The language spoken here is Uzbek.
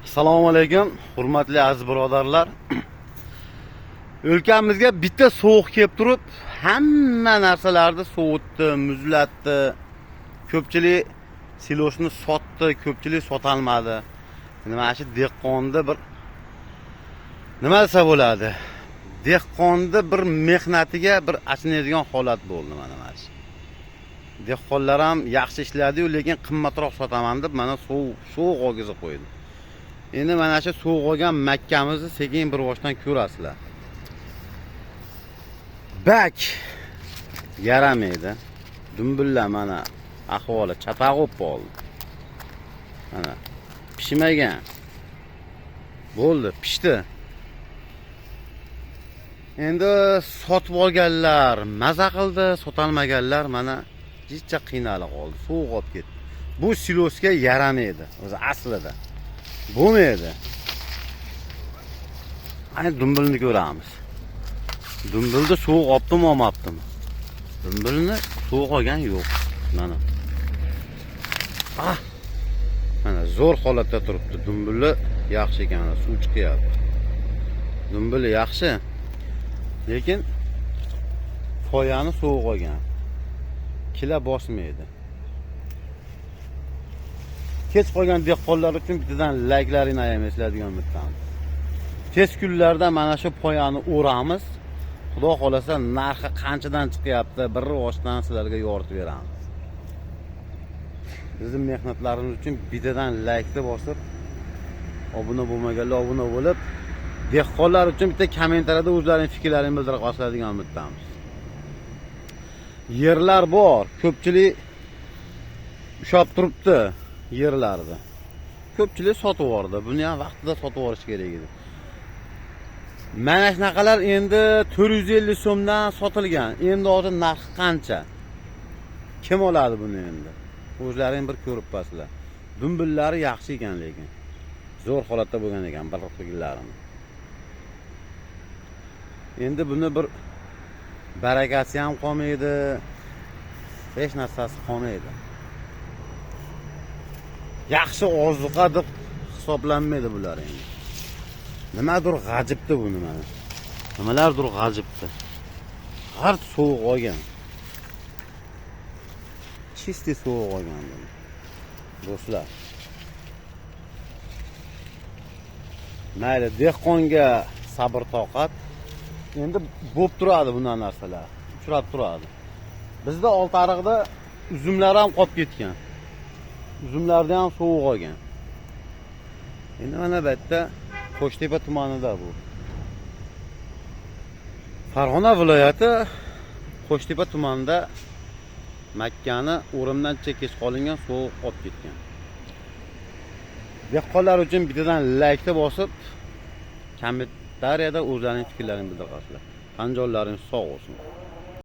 Assalomu alaykum, hurmatli aziz birodarlar. O'lkamizga bitta sovuq kelib turib, hamma narsalarni sovutdi, muzlatdi. Ko'pchilik silosni sotdi, ko'pchilik sotolmadi. Mana shu dehqonni bir nima desa bo'ladi? Dehqonni bir mehnatiga bir achinadigan holat bo'ldi mana shu. Dehqonlar ham yaxshi ishladi-yu, lekin qimmatroq sotaman deb mana sovuq og'izga qo'ydi. Endi mana shu sovuq olgan makkamizni sekin bir boshdan ko'rasizlar. Bak yaramaydi. Dumbullar mana ahvoli chataq bo'lib qoldi. Mana pishmagan. Bo'ldi, pishdi. Endi sotib olganlar maza qildi, sotolmaganlar mana jicha qiynalib qoldi. Sovuq olib ketdi. Bu silosga yaramaydi o'zi aslida. Bo'lmaydi. Ayni dumbulni ko'ramiz. Dumbulda sovuq olibdimi, olmabdimi? Dumbulni sovuq olgan yo'q. Mana. Mana zo'r holatda turibdi. Dumbuli yaxshi ekan, suv chiqyapti. Dumbuli yaxshi. Lekin foyani sovuq olgan. Kila bosmaydi. Kech qolgan dehqonlar uchun bittadan layklarini ayamaysizlar umiddaman. Tez kunlarda mana shu poyani o'ramiz. Xudo xolasa narxi qanchadan chiqyapti, bir oshdan sizlarga yoritib beramiz. Bizning mehnatlarimiz uchun bittadan laykni bosib, obuna bo'lmaganlar obuna bo'lib, dehqonlar uchun bitta kommentariyada o'zlarining fikrlarini bildirib qo'yasizlar degan umiddamiz. Yerlar bor, ko'pchilik ushab turibdi. Yerlarda. Ko'pchilik sotib yubordi. Buni ham vaqtida sotib yuborish kerak edi. Mana shunaqalar endi 450 so'mdan sotilgan. Endi hozir narxi qancha? Kim oladi buni endi? O'zlaring bir ko'rib pasizlar. Dumbullari yaxshi ekan lekin. Zo'r holatda bo'lgan ekan balqilgillarini. Endi buni bir barakasi ham qolmaydi. Hech narsasi qolmaydi. Yaxshi ozuqa deb hisoblanmaydi bular endi. Nimadir g'ajibdi buni mana. Nimalardir g'ajibdi. Har sovuq olgan. Chisti sovuq olgan buni. Do'stlar. Mayli, dehqonga sabr toqat. Endi bo'p turadi bunday narsalar. Uchrab turadi. Bizda Oltiariqda uzumlar ham qolib ketgan. Uzumlarda ham sovuq olgan. Endi mana bu yerda Qo'shtepa tumanida bu. Farg'ona viloyati Qo'shtepa tumanida makkani o'rimdan chekis qolingan sovuq olib ketgan. Dehqonlar uchun bittadan laykni bosib, kommentariyada o'zlarining fikrlarini bildirasizlar. Qanjonlaringiz sog' bo'lsin.